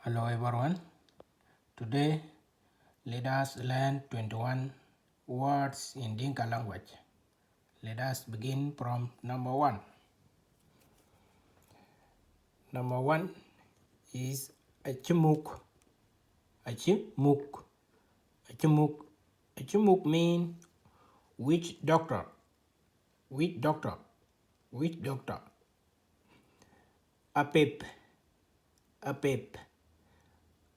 Hello everyone. Today let us learn 21 words in Dinka language. Let us begin from number one. Number one is achimuk. Achimuk. Achimuk. Achimuk means witch doctor. Witch doctor. Witch doctor. Apep. Apep.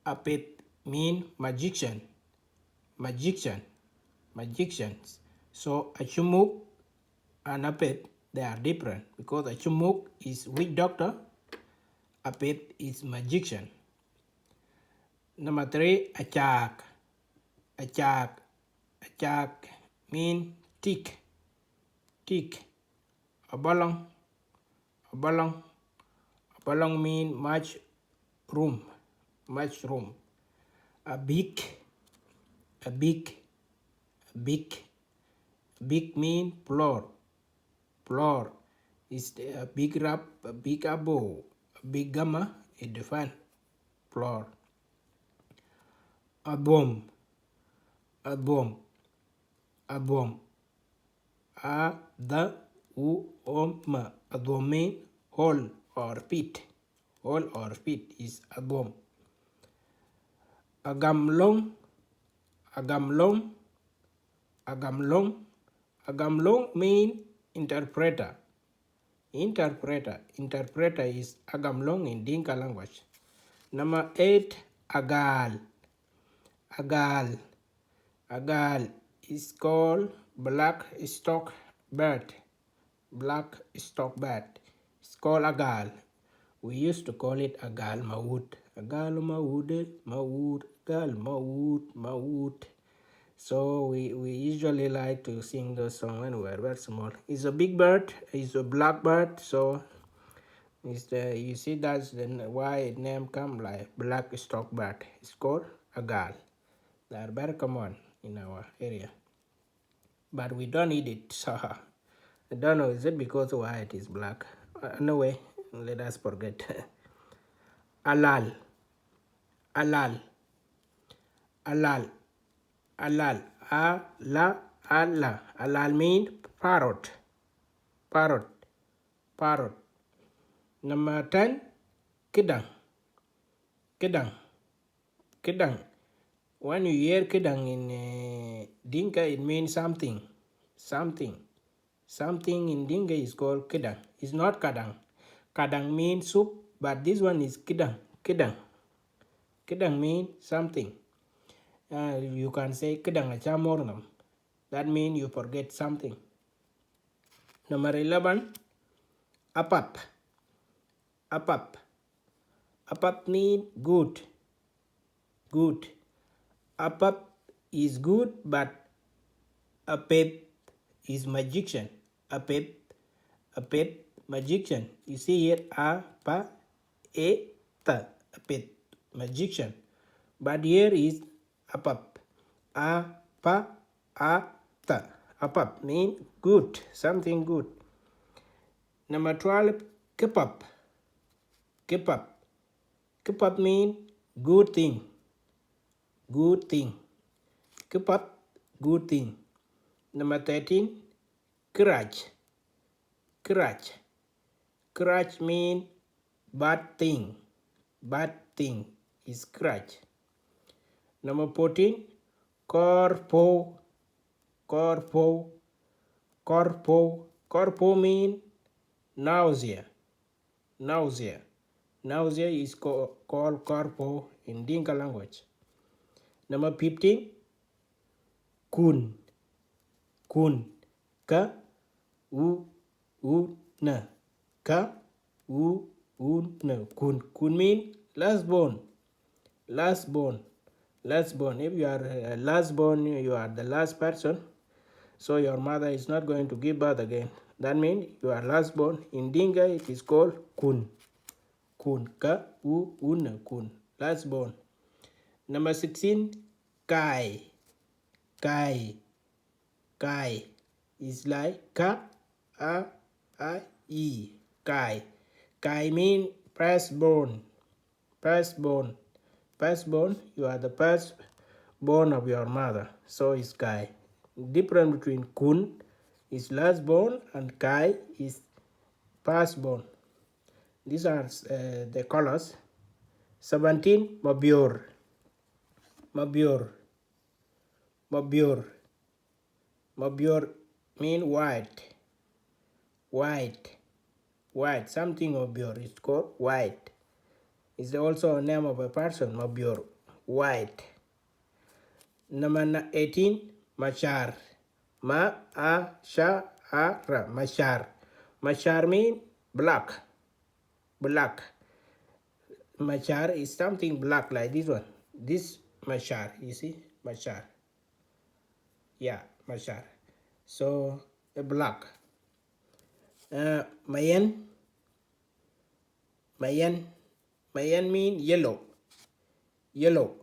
Apep mean magician. Magician. Magicians. So achimuk and Apep, they are different because Achumuk is witch doctor, Apep is magician. Number three, Achak. Achak. Achak mean tick. Tick. Abalong. Abalong. Abalong mean much room. Much room. A big. A big. A big. Big mean floor. Floor is a big rap, a big abo, a big gamma, a define floor. A bomb, a bomb, a bomb. A the u ma. A bomb mean hole or pit. Hole or pit is a bomb. A gamlong, a gamlong, a gamlong. A gamlong mean interpreter. Interpreter. Interpreter is agamlong in Dinka language. Number 8, agal. Agal. Agal is called black stock bird. Black stock bird. It's called agal. We used to call it agal mawood. Agal mawood, mawood, agal mawood, mawood. So we usually like to sing those songs when we were very small. It's a big bird. It's a black bird. So you see that's why its name come like black stock bird. It's called agal. They are very common in our area, but we don't eat it. So I don't know. Is it because why it is black? Anyway, let us forget. Alal. Alal. Alal. Alal. Allah. Alal mean parrot. Parrot. Parrot. Number 10, kidang. Kidang. Kidang. When you hear kidang in Dinka, it means something. Something. Something in Dinka is called kidang. It's not kadang. Kadang means soup, but this one is kidang. Kidang. Kidang means something. You can say kidang achamornam. That means you forget something. Number 11, apap. Apap. Apap means good. Good. Apap is good, but Apep is magician. Apep magician. You see here apa e ta. Apep magician. But here is apap. Apa a ta. Apap means good, something good. Number 12, kepap. Kepap. Kepap means good thing. Good thing. Kepap, good thing. Number 13, crutch. Crutch. Crutch means bad thing. Bad thing is crutch. Number 14, corpo. Corpo. Corpo. Corpo means nausea. Nausea. Nausea is called corpo in Dinka language. Number 15, kun. Kun. Ka u na. Ka u na. Kun. Kun means last born. Last born. Last born. If you are last born, you are the last person. So your mother is not going to give birth again. That means you are last born. In Dinka, it is called kun. Kun. Ka u na. Kun. Last born. Number 16, kai. Kai. Kai is like ka, e. Kai. Kai means firstborn. Firstborn. Firstborn, you are the firstborn of your mother. So is Kai. Difference between Kun is lastborn and Kai is firstborn. These are the colors. 17, Mabior. Mabior. Mabior. Mabior mean white. White. White. Something Mabior is called white. It's also a name of a person, Mabior. White. Number 18, Machar. Ma-a-sha-a-ra. Machar. Machar mean black. Black. Machar is something black like this one. This machar, you see? Machar. Yeah, machar. So, a black. Mayan. Mayan. Mayan mean yellow. Yellow.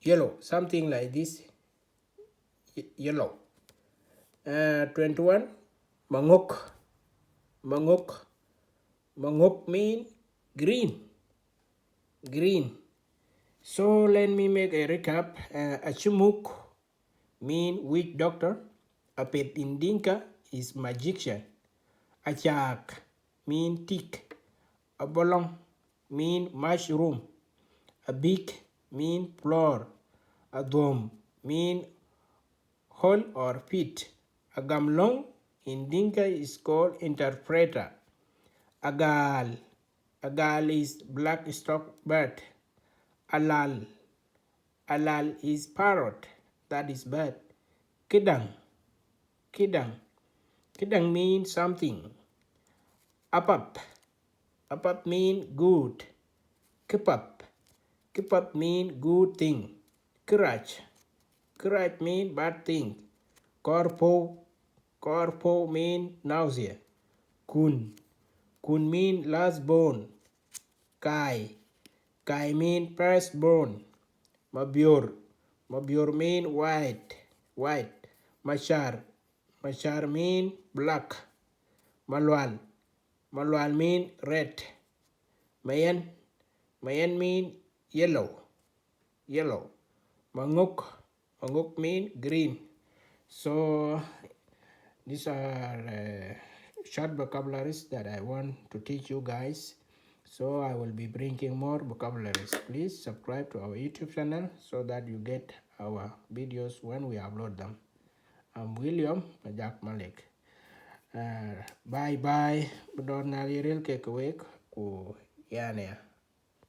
Yellow. Something like this. Yellow. 21, Mangok. Mangok. Mangok mean green. Green. So let me make a recap. Achumuk mean witch doctor. Apet in Dinka is magician. Achak mean tick. Abolong mean mushroom. A big mean floor. A dome mean hole or pit. A gamlong in Dinka is called interpreter. Agal. Agal is black stock bird. Alal. Alal is parrot. That is bird. Kidang. Kidang. Kidang means something. Apap. Apap mean good. Kipap. Kipap mean good thing. Kirach. Kirach mean bad thing. Korpo. Korpo mean nausea. Kun. Kun mean last bone. Kai. Kai mean firstborn. Mabior. Mabior mean white. White. Machar. Machar mean black. Malwal. Malwal mean red. Mayan. Mayan mean yellow. Yellow. Manguk. Manguk mean green. So these are short vocabularies that I want to teach you guys. So I will be bringing more vocabularies. Please subscribe to our YouTube channel so that you get our videos when we upload them. I'm William Majak Malik. Bye bye. Bedor naliril kekewek ku yana.